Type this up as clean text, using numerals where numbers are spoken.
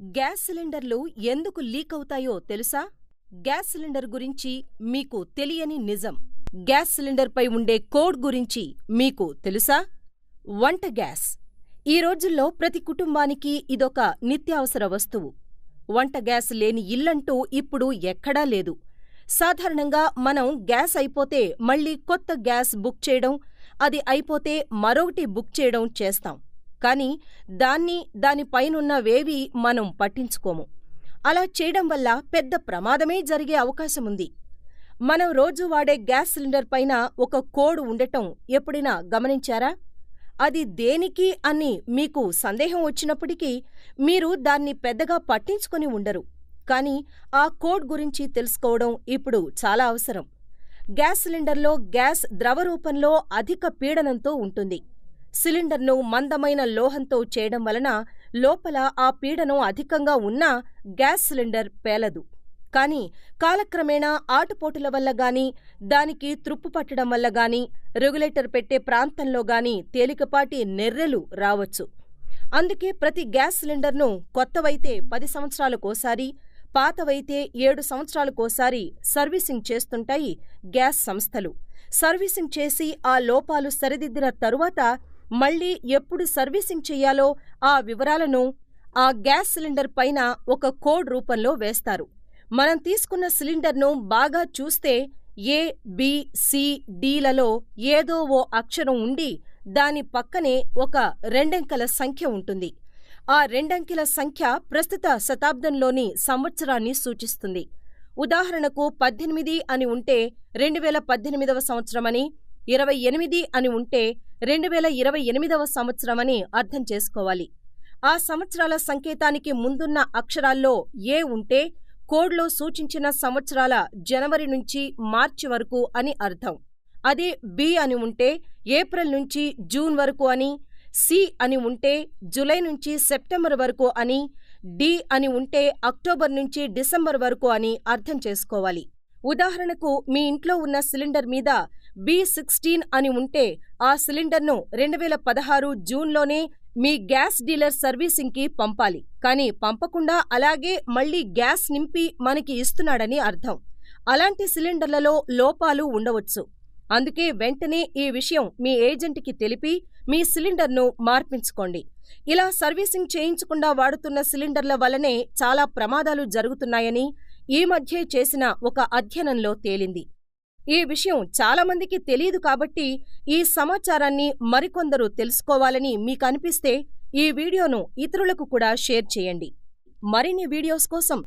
Gas సిలిండర్లు ఎందుకు leak అవుతాయో తెలుసా? గ్యాస్ సిలిండర్ గురించి మీకు తెలియని నిజం. గ్యాస్ సిలిండర్పై ఉండే కోడ్ గురించి మీకు తెలుసా? వంట గ్యాస్. ఈ రోజుల్లో ప్రతి కుటుంబానికి ఇదొక నిత్యావసర వస్తువు. వంట గ్యాస్ లేని ఇల్లంటూ ఇప్పుడు ఎక్కడా లేదు. సాధారణంగా మనం గ్యాస్ అయిపోతే మళ్ళీ కొత్త గ్యాస్ బుక్ చేయడం, అది అయిపోతే మరొకటి బుక్ చేయడం చేస్తాం. కానీ దానిపైనున్నవేవీ మనం పట్టించుకోము. అలా చేయడం వల్ల పెద్ద ప్రమాదమే జరిగే అవకాశముంది. మనం రోజూ వాడే గ్యాస్ సిలిండర్ పైన ఒక కోడ్ ఉండటం ఎప్పుడైనా గమనించారా? అది దేనికి అని మీకు సందేహం వచ్చినప్పటికీ మీరు దాన్ని పెద్దగా పట్టించుకొని ఉండరు. కానీ ఆ కోడ్ గురించి తెలుసుకోవడం ఇప్పుడు చాలా అవసరం. గ్యాస్ సిలిండర్లో గ్యాస్ ద్రవ రూపంలో అధిక పీడనంతో ఉంటుంది. సిలిండర్ను మందమైన లోహంతో చేయడం వలన లోపల ఆ పీడనం అధికంగా ఉన్నా గ్యాస్ సిలిండర్ పేలదు. కానీ కాలక్రమేణా ఆటుపోటుల వల్ల గానీ, దానికి తుప్పు పట్టడం వల్ల గానీ, రెగ్యులేటర్ పెట్టే ప్రాంతంలో గానీ తేలికపాటి నెర్రెలు రావచ్చు. అందుకే ప్రతి గ్యాస్ సిలిండర్ను కొత్తవైతే 10 సంవత్సరాలకోసారి, పాతవైతే 7 సంవత్సరాలకోసారి సర్వీసింగ్ చేస్తుంటాయి గ్యాస్ సంస్థలు. సర్వీసింగ్ చేసి ఆ లోపాలు సరిదిద్దిన తరువాత మళ్ళీ ఎప్పుడు సర్వీసింగ్ చెయ్యాలో ఆ వివరాలను ఆ గ్యాస్ సిలిండర్ పైన ఒక కోడ్ రూపంలో వేస్తారు. మనం తీసుకున్న సిలిండర్ను బాగా చూస్తే ఏ, బి, సి, డి-లలో ఏదో ఓ అక్షరం ఉండి దాని పక్కనే ఒక 2 అంకెల సంఖ్య ఉంటుంది. ఆ 2 అంకెల సంఖ్య ప్రస్తుత శతాబ్దంలోని సంవత్సరాన్ని సూచిస్తుంది. ఉదాహరణకు 18 అని ఉంటే 2018వ సంవత్సరమని, 28 అని ఉంటే 2028వ సంవత్సరమని అర్థం చేసుకోవాలి. ఆ సంవత్సరాల సంకేతానికి ముందున్న అక్షరాల్లో ఏ ఉంటే కోడ్లో సూచించిన సంవత్సరాల జనవరి నుంచి మార్చి వరకు అని అర్థం. అదే బి అని ఉంటే ఏప్రిల్ నుంచి జూన్ వరకు అని, సి అని ఉంటే జూలై నుంచి సెప్టెంబర్ వరకు అని, డి అని ఉంటే అక్టోబర్ నుంచి డిసెంబర్ వరకు అని అర్థం చేసుకోవాలి. ఉదాహరణకు మీ ఇంట్లో ఉన్న సిలిండర్ మీద B16 అని ఉంటే ఆ సిలిండర్ను 2016 జూన్లోనే మీ గ్యాస్ డీలర్ సర్వీసింగ్కి పంపాలి. కానీ పంపకుండా అలాగే మళ్ళీ గ్యాస్ నింపి మనకి ఇస్తున్నాడని అర్థం. అలాంటి సిలిండర్లలో లోపాలు ఉండవచ్చు. అందుకే వెంటనే ఈ విషయం మీ ఏజెంట్కి తెలిపి మీ సిలిండర్ను మార్పించుకోండి. ఇలా సర్వీసింగ్ చేయించకుండా వాడుతున్న సిలిండర్ల వల్లనే చాలా ప్రమాదాలు జరుగుతున్నాయని ఈ మధ్యే చేసిన ఒక అధ్యయనంలో తేలింది. ఈ విషయం చాలామందికి తెలీదు కాబట్టి ఈ సమాచారాన్ని మరికొందరు తెలుసుకోవాలని మీకనిపిస్తే ఈ వీడియోను ఇతరులకు కూడా షేర్ చేయండి. మరిన్ని వీడియోస్ కోసం